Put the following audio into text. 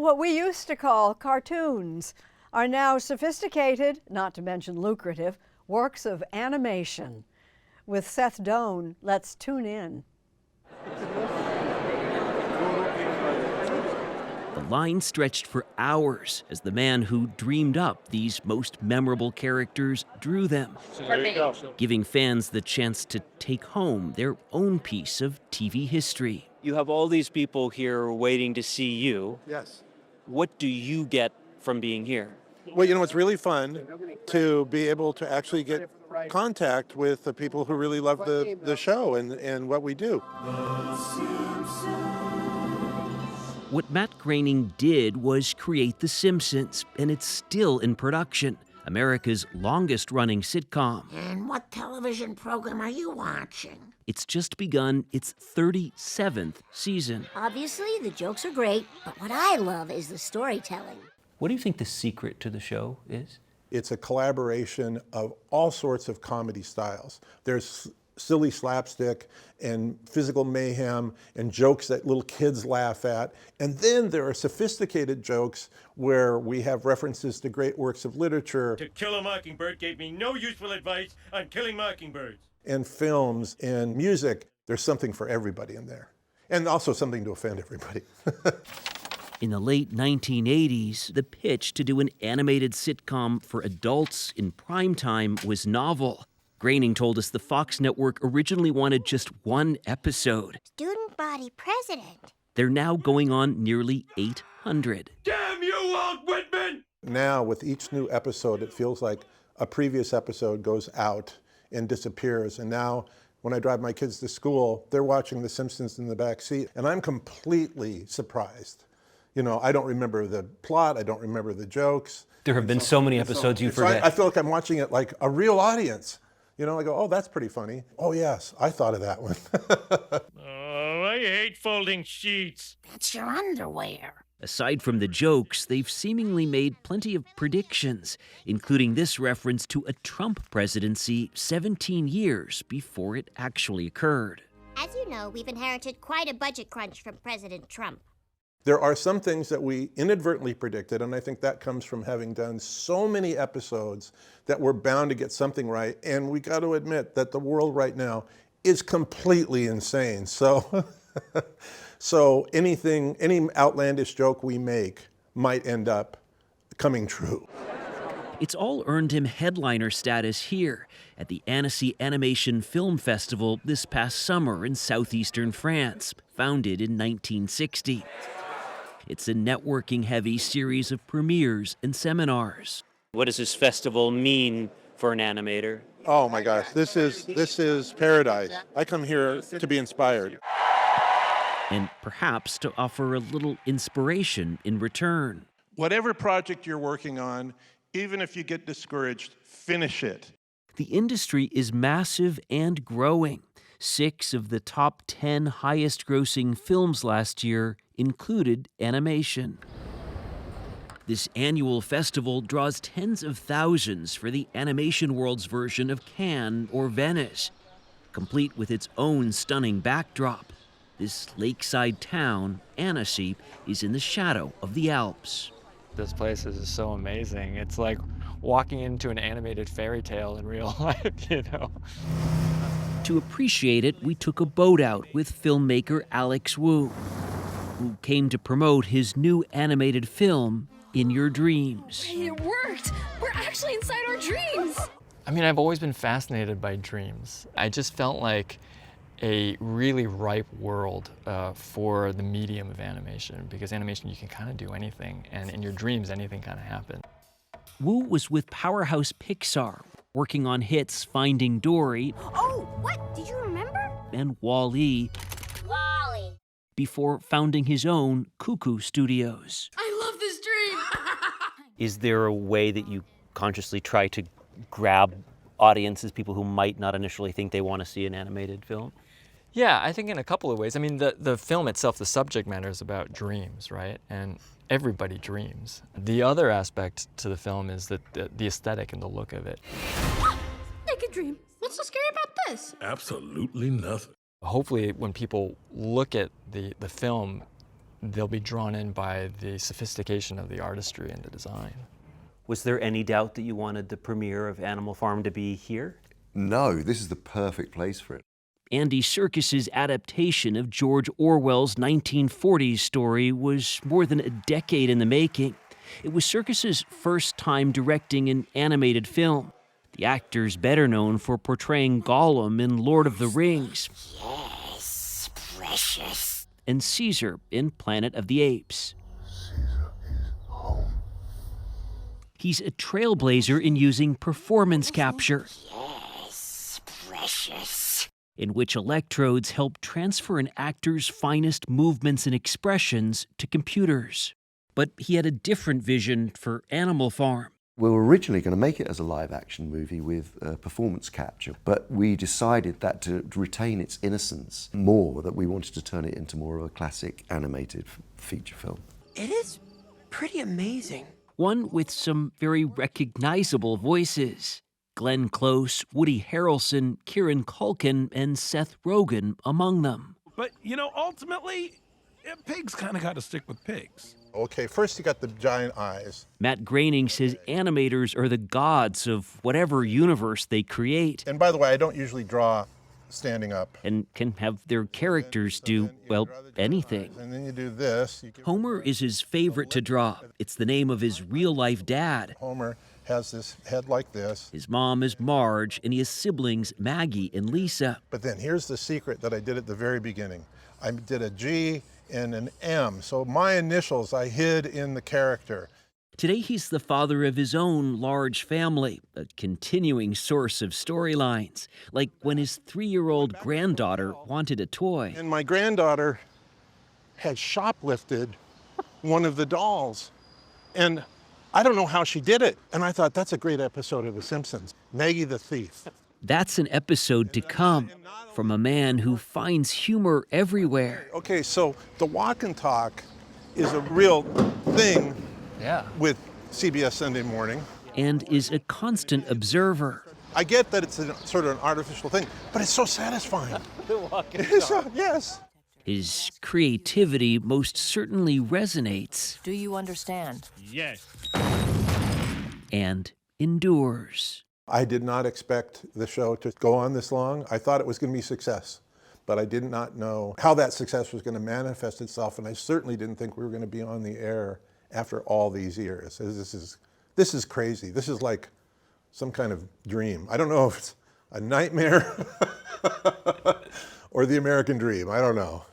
What we used to call cartoons are now sophisticated, not to mention lucrative, works of animation. With Seth Doane, let's tune in. The line stretched for hours as the man who dreamed up these most memorable characters drew them, giving fans the chance to take home their own piece of TV history. You have all these people here waiting to see you. Yes. What do you get from being here? Well, you know, it's really fun to be able to actually get contact with the people who really love the show and what we do. What Matt Groening did was create The Simpsons, and it's still in production, America's longest-running sitcom. And what television program are you watching? It's just begun its 37th season. Obviously, the jokes are great, but what I love is the storytelling. What do you think the secret to the show is? It's a collaboration of all sorts of comedy styles. There's silly slapstick and physical mayhem and jokes that little kids laugh at. And then there are sophisticated jokes where we have references to great works of literature. To Kill a Mockingbird gave me no useful advice on killing mockingbirds. And films and music. There's something for everybody in there. And also something to offend everybody. In the late 1980s, the pitch to do an animated sitcom for adults in primetime was novel. Groening told us the Fox network originally wanted just one episode. Student body president. They're now going on nearly 800. Damn you, Walt Whitman! Now, with each new episode, it feels like a previous episode goes out and disappears. And now, when I drive my kids to school, they're watching The Simpsons in the back seat, and I'm completely surprised. You know, I don't remember the plot, I don't remember the jokes. There have been so many episodes you forget. I feel like I'm watching it like a real audience. You know, I go, oh, that's pretty funny. Oh, yes, I thought of that one. Oh, I hate folding sheets. That's your underwear. Aside from the jokes, they've seemingly made plenty of predictions, including this reference to a Trump presidency 17 years before it actually occurred. As you know, we've inherited quite a budget crunch from President Trump. There are some things that we inadvertently predicted, and I think that comes from having done so many episodes that we're bound to get something right. And we got to admit that the world right now is completely insane. So, any outlandish joke we make might end up coming true. It's all earned him headliner status here at the Annecy Animation Film Festival this past summer in southeastern France, founded in 1960. It's a networking-heavy series of premieres and seminars. What does this festival mean for an animator? Oh my gosh, this is paradise. I come here to be inspired. And perhaps to offer a little inspiration in return. Whatever project you're working on, even if you get discouraged, finish it. The industry is massive and growing. 6 of the top 10 highest-grossing films last year included animation. This annual festival draws tens of thousands for the animation world's version of Cannes or Venice, complete with its own stunning backdrop. This lakeside town, Annecy, is in the shadow of the Alps. This place is so amazing. It's like walking into an animated fairy tale in real life, you know. To appreciate it, we took a boat out with filmmaker Alex Woo, who came to promote his new animated film, In Your Dreams. Hey, it worked! We're actually inside our dreams! I mean, I've always been fascinated by dreams. I just felt like a really ripe world for the medium of animation, because animation, you can kind of do anything, and in your dreams, anything kind of happens. Woo was with powerhouse Pixar, working on hits Finding Dory. Oh, what? Did you remember? And Wall-E. Wally. Before founding his own Cuckoo Studios. I love this dream! Is there a way that you consciously try to grab audiences, people who might not initially think they want to see an animated film? Yeah, I think in a couple of ways. I mean, the film itself, the subject matter is about dreams, right? And everybody dreams. The other aspect to the film is that the aesthetic and the look of it. Naked dream. What's so scary about this? Absolutely nothing. Hopefully, when people look at the film, they'll be drawn in by the sophistication of the artistry and the design. Was there any doubt that you wanted the premiere of Animal Farm to be here? No, this is the perfect place for it. Andy Serkis's adaptation of George Orwell's 1940s story was more than a decade in the making. It was Serkis's first time directing an animated film. The actor's better known for portraying Gollum in Lord of the Rings. Yes, precious. And Caesar in Planet of the Apes. He's a trailblazer in using performance capture. Yes, precious. In which electrodes help transfer an actor's finest movements and expressions to computers. But he had a different vision for Animal Farm. We were originally going to make it as a live-action movie with performance capture, but we decided that to retain its innocence more, that we wanted to turn it into more of a classic animated feature film. It is pretty amazing. One with some very recognizable voices. Glenn Close, Woody Harrelson, Kieran Culkin, and Seth Rogen among them. But, you know, ultimately, pigs kind of got to stick with pigs. Okay, first you got the giant eyes. Matt Groening says animators are the gods of whatever universe they create. And by the way, I don't usually draw standing up. And can have their characters do, well, anything. And then you do this. Homer is his favorite to draw. It's the name of his real-life dad. Homer has this head like this. His mom is Marge, and he has siblings Maggie and Lisa. But then here's the secret that I did at the very beginning. I did a G and an M, so my initials I hid in the character. Today he's the father of his own large family, a continuing source of storylines, like when his 3-year-old granddaughter wanted a toy. And my granddaughter had shoplifted one of the dolls, and I don't know how she did it. And I thought, that's a great episode of The Simpsons, Maggie the Thief. That's an episode to come from a man who finds humor everywhere. Okay, so the walk and talk is a real thing with CBS Sunday Morning. And is a constant observer. I get that it's sort of an artificial thing, but it's so satisfying. The walk and talk. Yes. His creativity most certainly resonates. Do you understand? Yes. And endures. I did not expect the show to go on this long. I thought it was going to be a success, but I did not know how that success was going to manifest itself, and I certainly didn't think we were going to be on the air after all these years. This is crazy. This is like some kind of dream. I don't know if it's a nightmare or the American dream. I don't know.